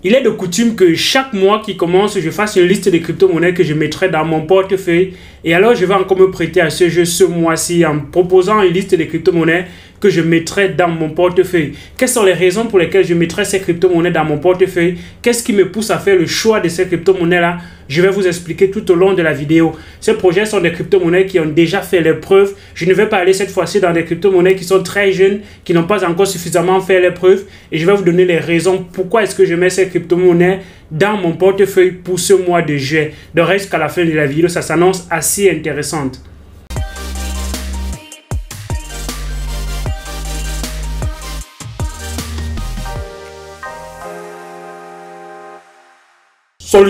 Il est de coutume que chaque mois qui commence, je fasse une liste de crypto-monnaies que je mettrai dans mon portefeuille. Et alors, je vais encore me prêter à ce jeu ce mois-ci en proposant une liste de crypto-monnaies que je mettrai dans mon portefeuille. Quelles sont les raisons pour lesquelles je mettrai ces crypto-monnaies dans mon portefeuille? Qu'est-ce qui me pousse à faire le choix de ces crypto-monnaies-là? Je vais vous expliquer tout au long de la vidéo. Ces projets sont des crypto-monnaies qui ont déjà fait leurs preuves. Je ne vais pas aller cette fois-ci dans des crypto-monnaies qui sont très jeunes, qui n'ont pas encore suffisamment fait leurs preuves. Et je vais vous donner les raisons pourquoi est-ce que je mets ces crypto-monnaies dans mon portefeuille pour ce mois de juillet. De reste qu'à la fin de la vidéo, ça s'annonce assez intéressante.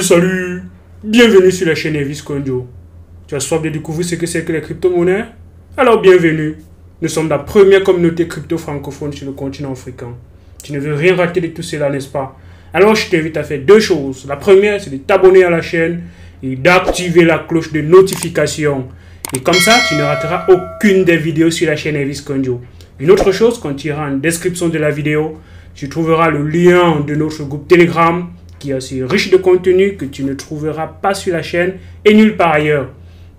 Salut, bienvenue sur la chaîne Elvis Konjo. Tu as soif de découvrir ce que c'est que les crypto-monnaies? Alors bienvenue, nous sommes la première communauté crypto francophone sur le continent africain. Tu ne veux rien rater de tout cela, n'est-ce pas? Alors je t'invite à faire deux choses. La première, c'est de t'abonner à la chaîne et d'activer la cloche de notification. Et comme ça, tu ne rateras aucune des vidéos sur la chaîne Elvis Konjo. Une autre chose, quand tu iras en description de la vidéo, tu trouveras le lien de notre groupe Telegram qui est aussi riche de contenu que tu ne trouveras pas sur la chaîne et nulle part ailleurs.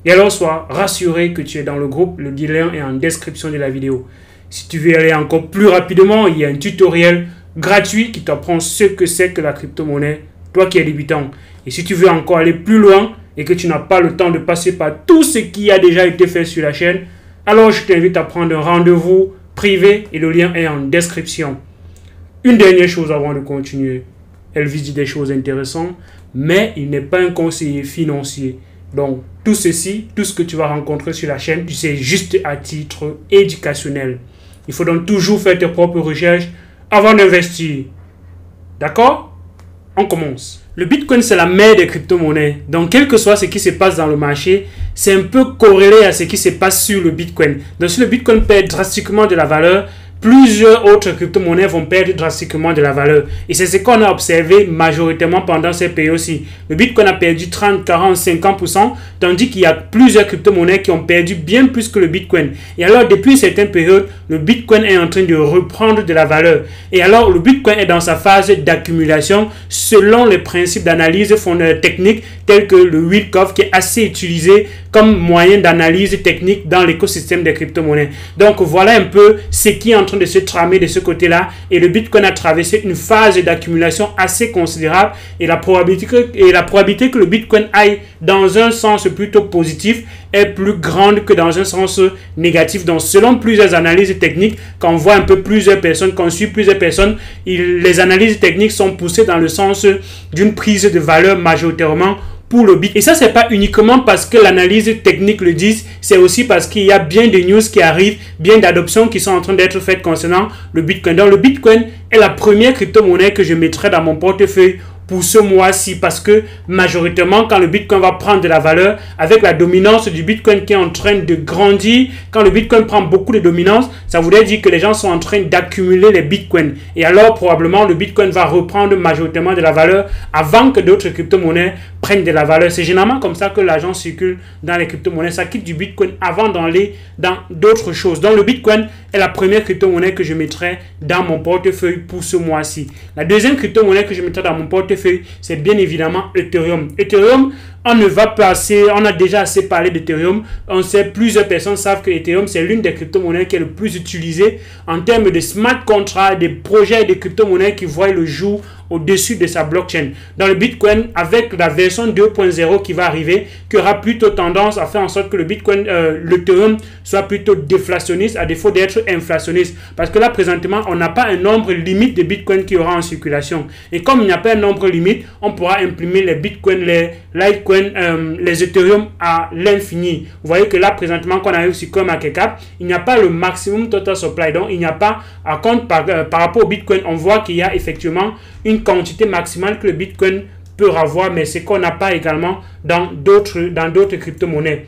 Et alors sois rassuré que tu es dans le groupe, le lien est en description de la vidéo. Si tu veux aller encore plus rapidement, il y a un tutoriel gratuit qui t'apprend ce que c'est que la crypto-monnaie, toi qui es débutant. Et si tu veux encore aller plus loin et que tu n'as pas le temps de passer par tout ce qui a déjà été fait sur la chaîne, alors je t'invite à prendre un rendez-vous privé et le lien est en description. Une dernière chose avant de continuer. Elvis dit des choses intéressantes, mais il n'est pas un conseiller financier. Donc, tout ceci, tout ce que tu vas rencontrer sur la chaîne, c'est juste à titre éducationnel. Il faut donc toujours faire tes propres recherches avant d'investir. D'accord? On commence. Le Bitcoin, c'est la mère des crypto-monnaies. Donc, quel que soit ce qui se passe dans le marché, c'est un peu corrélé à ce qui se passe sur le Bitcoin. Donc, si le Bitcoin perd drastiquement de la valeur, plusieurs autres crypto-monnaies vont perdre drastiquement de la valeur. Et c'est ce qu'on a observé majoritairement pendant ces périodes-ci. Le Bitcoin a perdu 30, 40, 50%, tandis qu'il y a plusieurs crypto-monnaies qui ont perdu bien plus que le Bitcoin. Et alors, depuis une certaine période, le Bitcoin est en train de reprendre de la valeur. Et alors, le Bitcoin est dans sa phase d'accumulation selon les principes d'analyse technique tels que le Wyckoff qui est assez utilisé comme moyen d'analyse technique dans l'écosystème des crypto-monnaies. Donc, voilà un peu ce qui est en train de se tramer de ce côté-là. Et le Bitcoin a traversé une phase d'accumulation assez considérable. Et la probabilité que le Bitcoin aille dans un sens plutôt positif est plus grande que dans un sens négatif. Donc, selon plusieurs analyses techniques, quand on voit un peu plusieurs personnes, quand on suit plusieurs personnes, les analyses techniques sont poussées dans le sens d'une prise de valeur majoritairement pour le Bitcoin. Et ça, c'est pas uniquement parce que l'analyse technique le dit, c'est aussi parce qu'il y a bien de news qui arrivent, bien d'adoptions qui sont en train d'être faites concernant le Bitcoin. Donc, le Bitcoin est la première crypto-monnaie que je mettrai dans mon portefeuille pour ce mois-ci, parce que majoritairement quand le Bitcoin va prendre de la valeur, avec la dominance du Bitcoin qui est en train de grandir, quand le Bitcoin prend beaucoup de dominance, ça voudrait dire que les gens sont en train d'accumuler les Bitcoins. Et alors probablement le Bitcoin va reprendre majoritairement de la valeur avant que d'autres crypto-monnaies prennent de la valeur. C'est généralement comme ça que l'argent circule dans les crypto-monnaies. Ça quitte du Bitcoin avant d'aller dans d'autres choses. Donc le Bitcoin est la première crypto-monnaie que je mettrai dans mon portefeuille pour ce mois-ci. La deuxième crypto-monnaie que je mettrai dans mon portefeuille, c'est bien évidemment Ethereum. Ethereum, on a déjà assez parlé d'Ethereum. On sait, plusieurs personnes savent que Ethereum, c'est l'une des crypto-monnaies qui est le plus utilisée en termes de smart contracts, des projets de crypto-monnaies qui voient le jour au-dessus de sa blockchain. Dans le Bitcoin, avec la version 2.0 qui va arriver, qui aura plutôt tendance à faire en sorte que le Bitcoin, l'Ethereum, soit plutôt déflationniste à défaut d'être inflationniste. Parce que là, présentement, on n'a pas un nombre limite de Bitcoin qui aura en circulation. Et comme il n'y a pas un nombre limite, on pourra imprimer les Bitcoin, les Litecoin, les Ethereum à l'infini. Vous voyez que là, présentement, quand on arrive sur CoinMarketCap, il n'y a pas le maximum total supply. Donc, il n'y a pas, à compte par rapport au Bitcoin, on voit qu'il y a effectivement une quantité maximale que le Bitcoin peut avoir, mais c'est qu'on n'a pas également dans d'autres crypto-monnaies.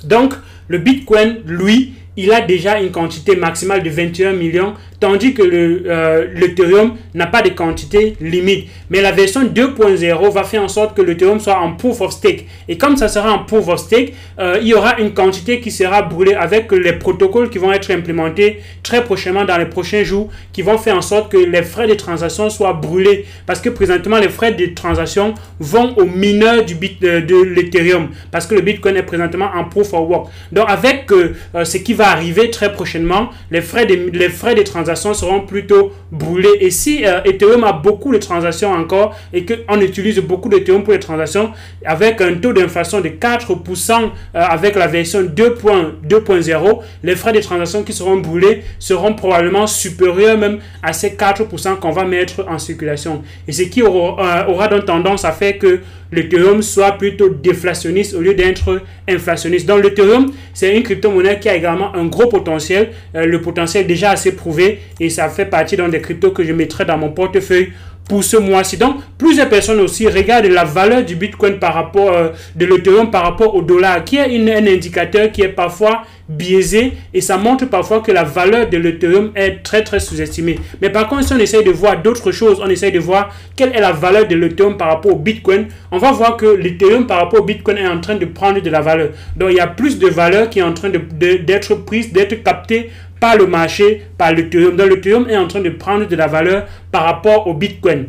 Donc, le Bitcoin, lui, il a déjà une quantité maximale de 21 millions, tandis que l'Ethereum n'a pas de quantité limite. Mais la version 2.0 va faire en sorte que l'Ethereum soit en proof of stake. Et comme ça sera en proof of stake, il y aura une quantité qui sera brûlée avec les protocoles qui vont être implémentés très prochainement dans les prochains jours, qui vont faire en sorte que les frais de transaction soient brûlés. Parce que présentement, les frais de transaction vont aux mineurs de l'Ethereum. Parce que le Bitcoin est présentement en proof of work. Donc avec ce qui va arriver très prochainement, les frais de transaction seront plutôt brûlés. Et si Ethereum a beaucoup de transactions encore et qu'on utilise beaucoup d'Ethereum pour les transactions, avec un taux d'inflation de 4% avec la version 2.0, les frais de transaction qui seront brûlés seront probablement supérieurs même à ces 4% qu'on va mettre en circulation. Et ce qui aura donc tendance à faire que l'Ethereum soit plutôt déflationniste au lieu d'être inflationniste. Donc l'Ethereum, c'est une crypto-monnaie qui a également un gros potentiel, le potentiel déjà assez prouvé, et ça fait partie des cryptos que je mettrai dans mon portefeuille pour ce mois-ci. Donc, plusieurs personnes aussi regardent la valeur du Bitcoin par rapport de l'Ethereum par rapport au dollar, qui est un indicateur qui est parfois biaisé, et ça montre parfois que la valeur de l'Ethereum est très sous-estimée. Mais par contre, si on essaye de voir d'autres choses, on essaye de voir quelle est la valeur de l'Ethereum par rapport au Bitcoin, on va voir que l'Ethereum par rapport au Bitcoin est en train de prendre de la valeur. Donc, il y a plus de valeur qui est en train d'être prise, d'être captée par le marché, par l'Ethereum. Donc l'Ethereum est en train de prendre de la valeur par rapport au Bitcoin.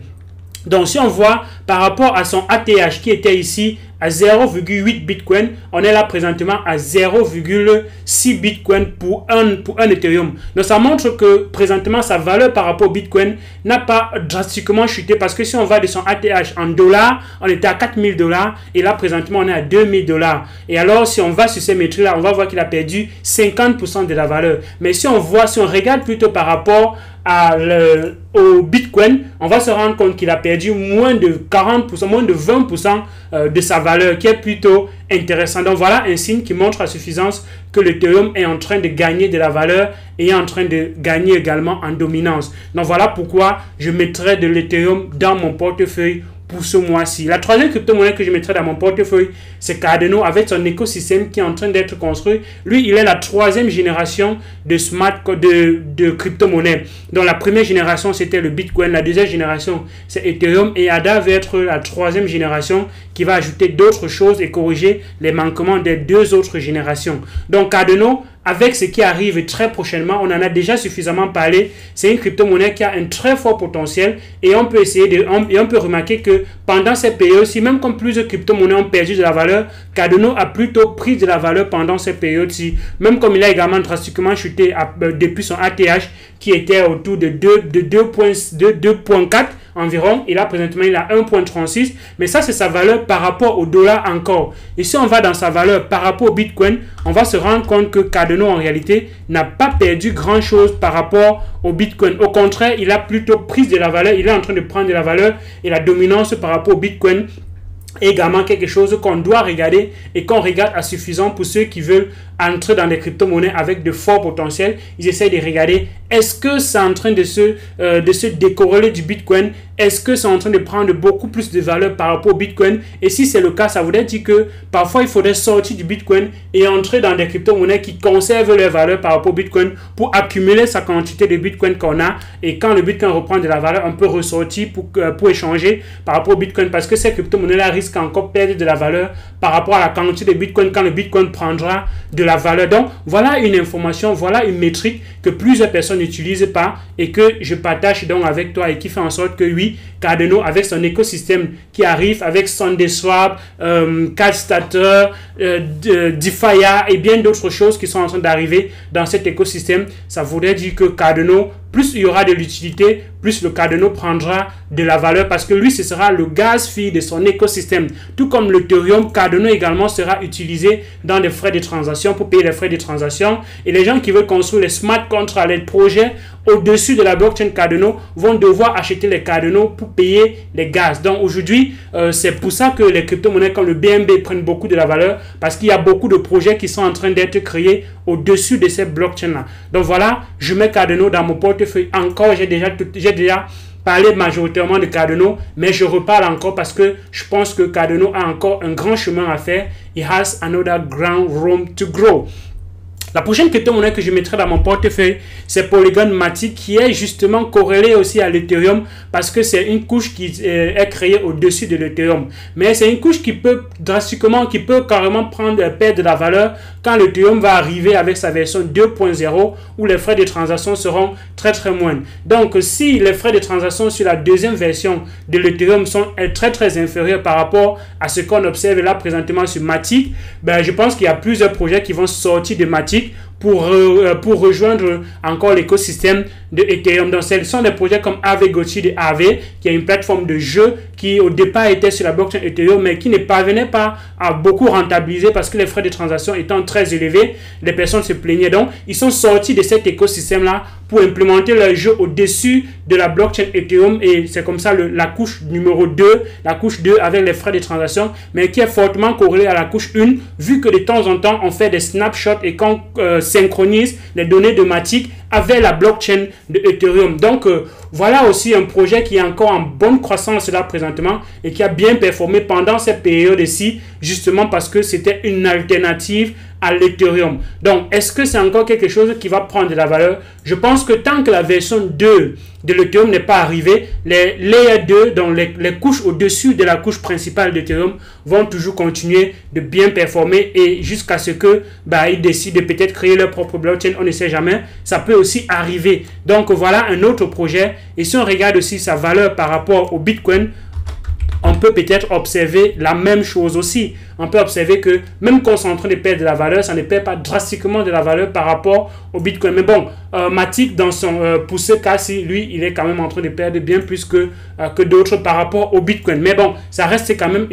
Donc si on voit par rapport à son ATH qui était ici à 0,8 Bitcoin, on est là présentement à 0,6 Bitcoin pour un Ethereum. Donc ça montre que présentement sa valeur par rapport au Bitcoin n'a pas drastiquement chuté, parce que si on va de son ATH en dollars, on était à 4000 $, et là présentement on est à 2000 $. Et alors si on va sur ces métriques là, on va voir qu'il a perdu 50% de la valeur. Mais si on regarde plutôt par rapport au Bitcoin, on va se rendre compte qu'il a perdu moins de 40%, moins de 20% de sa valeur, qui est plutôt intéressant. Donc voilà un signe qui montre à suffisance que l'Ethereum est en train de gagner de la valeur et est en train de gagner également en dominance. Donc voilà pourquoi je mettrai de l'Ethereum dans mon portefeuille pour ce mois-ci. La troisième crypto-monnaie que je mettrai dans mon portefeuille, c'est Cardano, avec son écosystème qui est en train d'être construit. Lui, il est la troisième génération de crypto-monnaie. Donc la première génération, c'était le Bitcoin. La deuxième génération, c'est Ethereum. Et ADA va être la troisième génération qui va ajouter d'autres choses et corriger les manquements des deux autres générations. Donc Cardano, avec ce qui arrive très prochainement, on en a déjà suffisamment parlé. C'est une crypto-monnaie qui a un très fort potentiel, et on peut on peut remarquer que pendant cette période-ci, même comme plusieurs crypto-monnaies ont perdu de la valeur, Cardano a plutôt pris de la valeur pendant cette période-ci. Même comme il a également drastiquement chuté depuis son ATH qui était autour de 2.4 environ, et là présentement il a 1.36, mais ça c'est sa valeur par rapport au dollar encore. Et si on va dans sa valeur par rapport au Bitcoin, on va se rendre compte que Cardano en réalité n'a pas perdu grand chose par rapport au Bitcoin. Au contraire, il a plutôt pris de la valeur, il est en train de prendre de la valeur, et la dominance par rapport au Bitcoin est également quelque chose qu'on doit regarder et qu'on regarde à suffisant pour ceux qui veulent entrer dans des crypto-monnaies avec de forts potentiels. Ils essayent de regarder, est-ce que c'est en train de se décorréler du Bitcoin? Est-ce que c'est en train de prendre beaucoup plus de valeur par rapport au Bitcoin? Et si c'est le cas, ça voudrait dire que parfois il faudrait sortir du Bitcoin et entrer dans des crypto-monnaies qui conservent leur valeur par rapport au Bitcoin pour accumuler sa quantité de Bitcoin qu'on a. Et quand le Bitcoin reprend de la valeur, on peut ressortir pour échanger par rapport au Bitcoin, parce que ces crypto-monnaies-là risquent encore de perdre de la valeur par rapport à la quantité de Bitcoin quand le Bitcoin prendra de la valeur. Donc voilà une information, voilà une métrique que plusieurs personnes n'utilisent pas et que je partage donc avec toi, et qui fait en sorte que oui, Cardano avec son écosystème qui arrive avec SundaeSwap, CardStarter, DeFi et bien d'autres choses qui sont en train d'arriver dans cet écosystème, ça voudrait dire que Cardano, plus il y aura de l'utilité, plus le Cardano prendra de la valeur, parce que lui, ce sera le gaz fee de son écosystème. Tout comme l'Ethereum, Cardano également sera utilisé dans les frais de transaction, pour payer les frais de transaction. Et les gens qui veulent construire les smart contracts, les projets au-dessus de la blockchain Cardano, vont devoir acheter les Cardano pour payer les gaz. Donc aujourd'hui, c'est pour ça que les crypto-monnaies comme le BNB prennent beaucoup de la valeur, parce qu'il y a beaucoup de projets qui sont en train d'être créés au-dessus de ces blockchains-là. Donc voilà, je mets Cardano dans mon portefeuille. Encore, j'ai déjà parlé majoritairement de Cardano, mais je reparle encore parce que je pense que Cardano a encore un grand chemin à faire. It has another ground room to grow. La prochaine crypto-monnaie que je mettrai dans mon portefeuille, c'est Polygon Matic, qui est justement corrélé aussi à l'Ethereum parce que c'est une couche qui est créée au-dessus de l'Ethereum. Mais c'est une couche qui peut carrément perdre de la valeur quand l'Ethereum va arriver avec sa version 2.0 où les frais de transaction seront très moindres. Donc, si les frais de transaction sur la deuxième version de l'Ethereum sont très inférieurs par rapport à ce qu'on observe là présentement sur Matic, je pense qu'il y a plusieurs projets qui vont sortir de Matic pour rejoindre encore l'écosystème de Ethereum. Donc, ce sont des projets comme Aave Gochi de Aave, qui est une plateforme de jeu qui au départ était sur la blockchain Ethereum, mais qui ne parvenait pas à beaucoup rentabiliser parce que les frais de transaction étant très élevés, les personnes se plaignaient. Donc, ils sont sortis de cet écosystème-là pour implémenter leur jeu au-dessus de la blockchain Ethereum, et c'est comme ça la couche numéro 2, la couche 2 avec les frais de transaction, mais qui est fortement corrélée à la couche 1, vu que de temps en temps, on fait des snapshots et qu'on synchronise les données de Matic avec la blockchain de Ethereum. Donc, voilà aussi un projet qui est encore en bonne croissance là présentement et qui a bien performé pendant cette période-ci, justement parce que c'était une alternative à l'Ethereum. Donc, est-ce que c'est encore quelque chose qui va prendre de la valeur? Je pense que tant que la version 2 de l'Ethereum n'est pas arrivée, les Layer 2, donc les couches au-dessus de la couche principale d'Ethereum, vont toujours continuer de bien performer et jusqu'à ce que ils décident de peut-être créer leur propre blockchain, on ne sait jamais. Ça peut aussi arriver. Donc, voilà un autre projet. Et si on regarde aussi sa valeur par rapport au Bitcoin, on peut peut-être observer la même chose aussi. On peut observer que même quand on est en train de perdre de la valeur, ça ne perd pas drastiquement de la valeur par rapport au Bitcoin. Mais bon, Matic, pour ce cas-ci, lui, il est quand même en train de perdre bien plus que d'autres par rapport au Bitcoin. Mais bon, ça reste quand même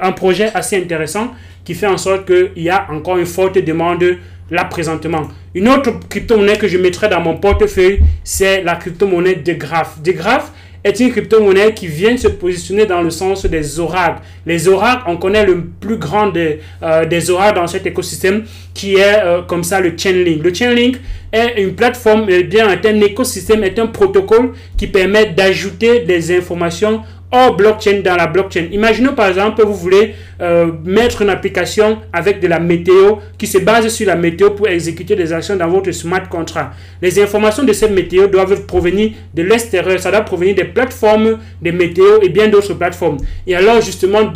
un projet assez intéressant qui fait en sorte qu'il y a encore une forte demande là présentement. Une autre crypto-monnaie que je mettrai dans mon portefeuille, c'est la crypto-monnaie de Graph. De Graph est une crypto-monnaie qui vient se positionner dans le sens des oracles. Les oracles, on connaît le plus grand des oracles dans cet écosystème qui est comme ça le Chainlink. Le Chainlink est une plateforme, est un écosystème, est un protocole qui permet d'ajouter des informations hors blockchain dans la blockchain. Imaginons par exemple que vous voulez mettre une application avec de la météo qui se base sur la météo pour exécuter des actions dans votre smart contract. Les informations de cette météo doivent provenir de l'extérieur, ça doit provenir des plateformes de météo et bien d'autres plateformes. Et alors justement,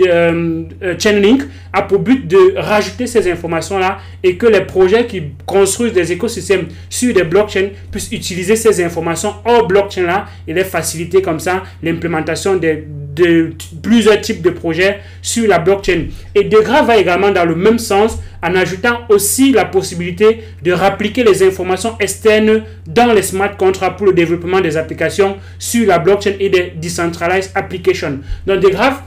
Chainlink a pour but de rajouter ces informations-là et que les projets qui construisent des écosystèmes sur des blockchains puissent utiliser ces informations hors blockchain-là et les faciliter comme ça l'implémentation de plusieurs types de projets sur la blockchain. Et Degraph va également dans le même sens en ajoutant aussi la possibilité de répliquer les informations externes dans les smart contracts pour le développement des applications sur la blockchain et des decentralized applications. Donc Degraph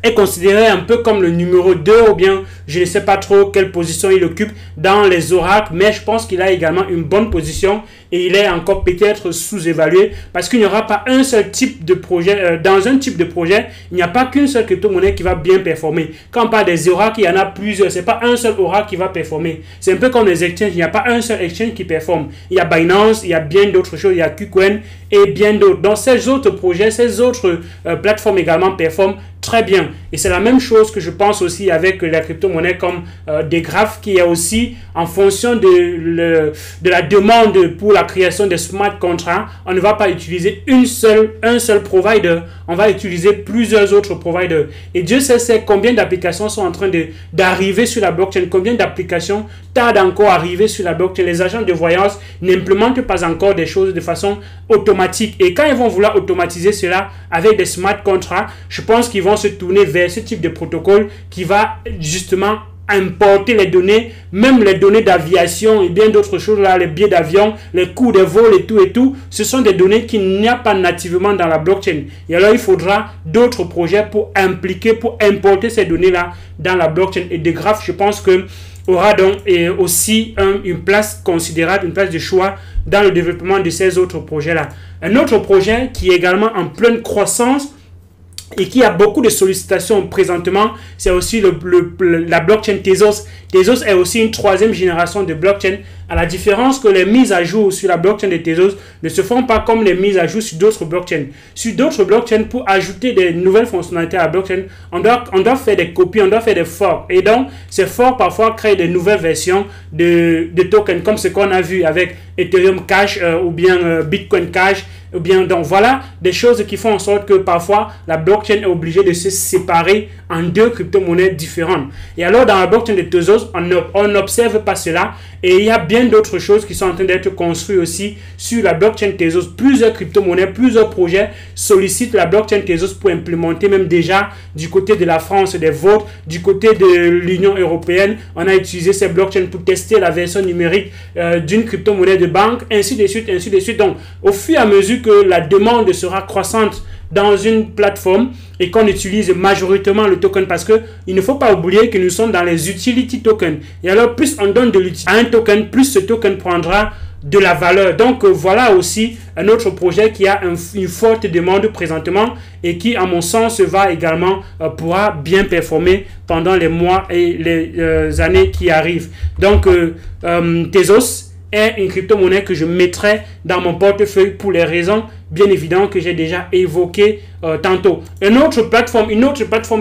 est considéré un peu comme le numéro 2 ou bien je ne sais pas trop quelle position il occupe dans les oracles, mais je pense qu'il a également une bonne position et il est encore peut-être sous-évalué parce qu'il n'y aura pas un seul type de projet. Dans un type de projet, il n'y a pas qu'une seule crypto-monnaie qui va bien performer. Quand on parle des oracles, il y en a plusieurs. C'est pas un seul oracle qui va performer. C'est un peu comme les exchanges. Il n'y a pas un seul exchange qui performe. Il y a Binance, il y a bien d'autres choses. Il y a KuCoin et bien d'autres. Donc, ces autres projets, ces autres plateformes également performent très bien. Et c'est la même chose que je pense aussi avec la crypto-monnaie comme Degraph, qui est aussi en fonction de la demande pour la création de smart contracts. On ne va pas utiliser un seul provider, on va utiliser plusieurs autres providers. Et Dieu sait combien d'applications sont en train d'arriver sur la blockchain, combien d'applications tardent encore à arriver sur la blockchain. Les agents de voyance n'implémentent pas encore des choses de façon automatique. Et quand ils vont vouloir automatiser cela avec des smart contracts, je pense qu'ils vont se tourner vers ce type de protocole qui va justement importer les données, même les données d'aviation et bien d'autres choses là, les billets d'avion, les coûts de vol et tout, ce sont des données qu'il n'y a pas nativement dans la blockchain. Et alors il faudra d'autres projets pour importer ces données là dans la blockchain. Et Degraph, je pense que aura donc aussi une place considérable, une place de choix dans le développement de ces autres projets là. Un autre projet qui est également en pleine croissance et qui a beaucoup de sollicitations présentement, c'est aussi la blockchain Tezos. Tezos est aussi une troisième génération de blockchain À la différence que les mises à jour sur la blockchain de Tezos ne se font pas comme les mises à jour sur d'autres blockchains. Sur d'autres blockchains, pour ajouter des nouvelles fonctionnalités à la blockchain, on doit faire des copies, on doit faire des forks. Et donc, ces forks parfois créent de nouvelles versions de tokens, comme ce qu'on a vu avec Ethereum Cash ou bien Bitcoin Cash. Ou bien, donc voilà des choses qui font en sorte que parfois la blockchain est obligée de se séparer en deux crypto-monnaies différentes. Et alors dans la blockchain de Tezos, on n'observe pas cela, et il y a bien d'autres choses qui sont en train d'être construites aussi sur la blockchain Tezos. Plusieurs crypto-monnaies, plusieurs projets sollicitent la blockchain Tezos pour implémenter, même déjà du côté de la France, des vôtres, du côté de l'Union européenne. On a utilisé ces blockchains pour tester la version numérique d'une crypto-monnaie de banque, ainsi de suite, ainsi de suite. Donc, au fur et à mesure que la demande sera croissante dans une plateforme et qu'on utilise majoritairement le token, parce que il ne faut pas oublier que nous sommes dans les utility tokens. Et alors, plus on donne de l'utilité à un token, plus ce token prendra de la valeur. Donc, voilà aussi un autre projet qui a une forte demande présentement et qui, à mon sens, va également pourra bien performer pendant les mois et les années qui arrivent. Donc, Tezos est une crypto-monnaie que je mettrai dans mon portefeuille pour les raisons bien évidentes que j'ai déjà évoquées tantôt. Une autre plateforme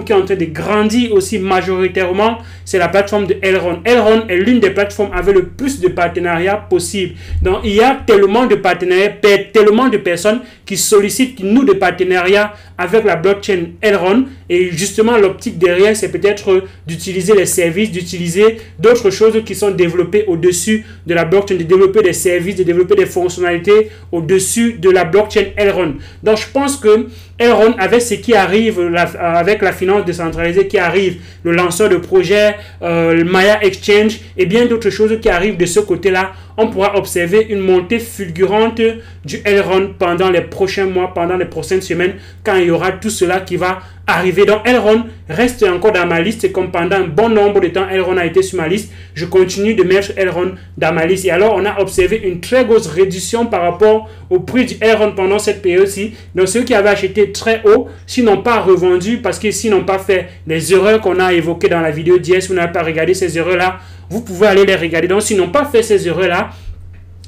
qui est en train de grandir aussi majoritairement, c'est la plateforme de Elrond. Elrond est l'une des plateformes avec le plus de partenariats possible. Donc, il y a tellement de partenariats, tellement de personnes qui sollicitent, qui nouent des partenariats avec la blockchain Elrond. Et justement, l'optique derrière, c'est peut-être d'utiliser les services, d'utiliser d'autres choses qui sont développées au-dessus de la blockchain, de développer des services, de développer des fonctionnalités au-dessus de la blockchain Elrond. Donc, je pense que Elrond, avec ce qui arrive, avec la finance décentralisée qui arrive, le lanceur de projet, le Maya Exchange et bien d'autres choses qui arrivent de ce côté-là, on pourra observer une montée fulgurante du Elrond pendant les prochains mois, pendant les prochaines semaines, quand il y aura tout cela qui va arriver. Donc Elrond reste encore dans ma liste, et comme pendant un bon nombre de temps Elrond a été sur ma liste, je continue de mettre Elrond dans ma liste. Et alors on a observé une très grosse réduction par rapport au prix du Elrond pendant cette période-ci. Donc ceux qui avaient acheté très haut, s'ils n'ont pas revendu parce que s'ils n'ont pas fait les erreurs qu'on a évoquées dans la vidéo d'hier, si vous n'avez pas regardé ces erreurs-là, vous pouvez aller les regarder. Donc s'ils n'ont pas fait ces erreurs-là,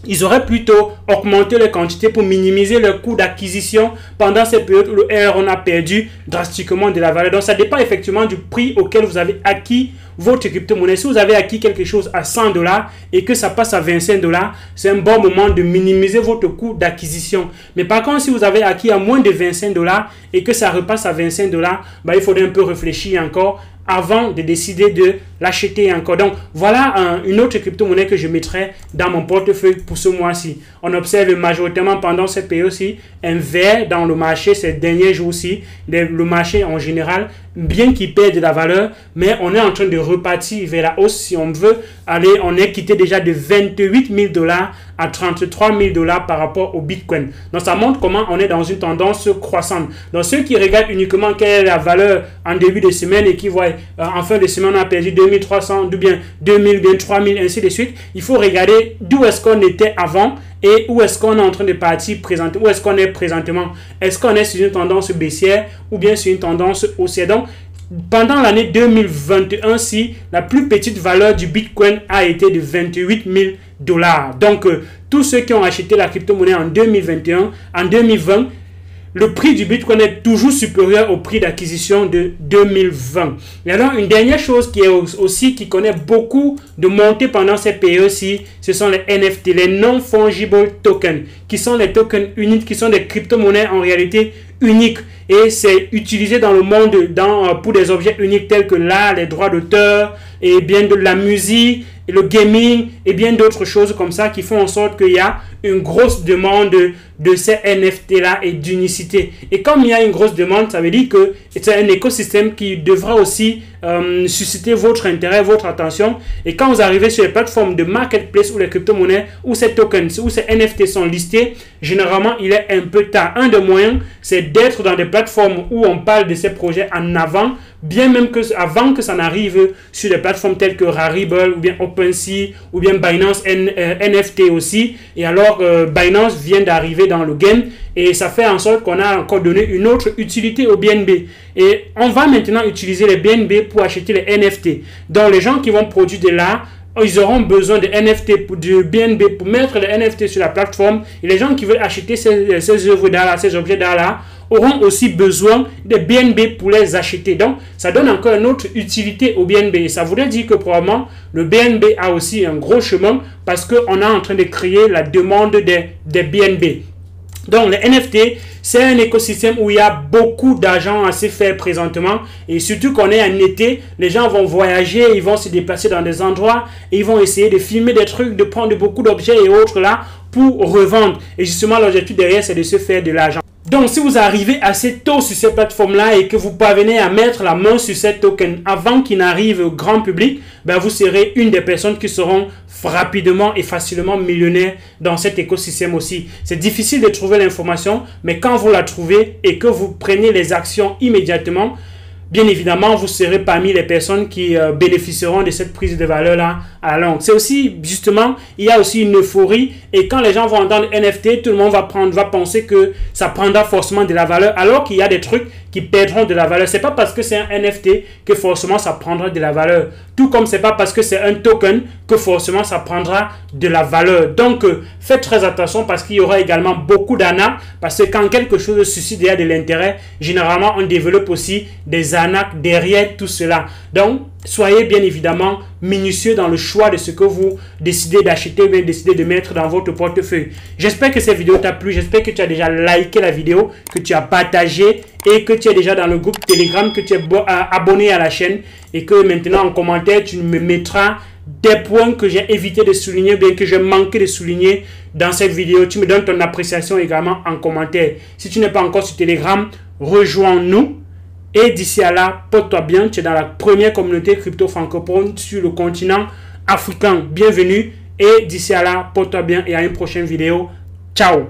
ils auraient plutôt augmenté les quantités pour minimiser le coût d'acquisition pendant cette période où le Elrond a perdu drastiquement de la valeur. Donc ça dépend effectivement du prix auquel vous avez acquis votre crypto-monnaie. Si vous avez acquis quelque chose à 100 $ et que ça passe à 25 $, c'est un bon moment de minimiser votre coût d'acquisition. Mais par contre, si vous avez acquis à moins de 25 $ et que ça repasse à 25 $, bah, il faudrait un peu réfléchir encore avant de décider de l'acheter encore. Donc voilà une autre crypto-monnaie que je mettrai dans mon portefeuille pour ce mois-ci. On observe majoritairement pendant cette période-ci un vert dans le marché ces derniers jours-ci. Le marché en général, bien qu'il perde de la valeur, mais on est en train de repartir vers la hausse. Si on veut aller, on est quitté déjà de 28 000 $ à 33 000 $ par rapport au Bitcoin. Donc ça montre comment on est dans une tendance croissante. Donc ceux qui regardent uniquement quelle est la valeur en début de semaine et qui voient en fin de semaine on a perdu 2300, ou bien 2000, bien 3000, ainsi de suite, il faut regarder d'où est-ce qu'on était avant et où est-ce qu'on est en train de partir présentement, où est-ce qu'on est présentement. Est-ce qu'on est sur une tendance baissière ou bien sur une tendance haussière? Donc, pendant l'année 2021, si la plus petite valeur du Bitcoin a été de 28 000 $. Donc, tous ceux qui ont acheté la crypto-monnaie en 2021, en 2020, le prix du Bitcoin est toujours supérieur au prix d'acquisition de 2020. Et alors, une dernière chose qui est aussi, qui connaît beaucoup de montées pendant cette période-ci, ce sont les NFT, les non-fungible tokens, qui sont les tokens uniques, qui sont des crypto-monnaies en réalité uniques. Et c'est utilisé dans le monde pour des objets uniques tels que l'art, les droits d'auteur, et bien de la musique, et le gaming, et bien d'autres choses comme ça qui font en sorte qu'il y a une grosse demande de ces NFT-là et d'unicité. Et comme il y a une grosse demande, ça veut dire que c'est un écosystème qui devra aussi susciter votre intérêt, votre attention. Et quand vous arrivez sur les plateformes de marketplace ou les crypto-monnaies, où ces tokens, où ces NFT sont listés, généralement, il est un peu tard. Un des moyens, c'est d'être dans des plateformes où on parle de ces projets en avant, bien même avant que ça n'arrive sur des plateformes telles que Rarible ou bien OpenSea ou bien Binance NFT aussi. Et alors, Binance vient d'arriver dans le game et ça fait en sorte qu'on a encore donné une autre utilité au BNB. Et on va maintenant utiliser les BNB pour acheter les NFT. Donc, les gens qui vont produire de l'art ils auront besoin de NFT, de BNB pour mettre les NFT sur la plateforme. Et les gens qui veulent acheter ces œuvres d'art, ces objets d'art auront aussi besoin de BNB pour les acheter. Donc, ça donne encore une autre utilité au BNB. Et ça voudrait dire que probablement, le BNB a aussi un gros chemin parce qu'on est en train de créer la demande des BNB. Donc, les NFT, c'est un écosystème où il y a beaucoup d'argent à se faire présentement. Et surtout qu'on est en été, les gens vont voyager, ils vont se déplacer dans des endroits, et ils vont essayer de filmer des trucs, de prendre beaucoup d'objets et autres là pour revendre. Et justement, l'objectif derrière, c'est de se faire de l'argent. Donc, si vous arrivez assez tôt sur ces plateformes-là et que vous parvenez à mettre la main sur ces tokens avant qu'ils n'arrivent au grand public, ben vous serez une des personnes qui seront rapidement et facilement millionnaires dans cet écosystème aussi. C'est difficile de trouver l'information, mais quand vous la trouvez et que vous prenez les actions immédiatement, bien évidemment, vous serez parmi les personnes qui bénéficieront de cette prise de valeur-là à la longue. C'est aussi, justement, il y a aussi une euphorie. Et quand les gens vont entendre NFT, tout le monde va penser que ça prendra forcément de la valeur, alors qu'il y a des trucs qui perdront de la valeur. C'est pas parce que c'est un NFT que forcément ça prendra de la valeur. Tout comme c'est pas parce que c'est un token que forcément ça prendra de la valeur. Donc, faites très attention parce qu'il y aura également beaucoup d'arnaques. Parce que quand quelque chose suscite déjà de l'intérêt, généralement, on développe aussi des arnaques derrière tout cela. Donc, soyez bien évidemment minutieux dans le choix de ce que vous décidez d'acheter ou bien décidez de mettre dans votre portefeuille. J'espère que cette vidéo t'a plu. J'espère que tu as déjà liké la vidéo, que tu as partagé et que tu es déjà dans le groupe Telegram, que tu es abonné à la chaîne et que maintenant en commentaire, tu me mettras des points que j'ai évité de souligner, bien que j'ai manqué de souligner dans cette vidéo. Tu me donnes ton appréciation également en commentaire. Si tu n'es pas encore sur Telegram, rejoins-nous. Et d'ici là, porte-toi bien. Tu es dans la première communauté crypto francophone sur le continent africain. Bienvenue. Et d'ici là, porte-toi bien et à une prochaine vidéo. Ciao.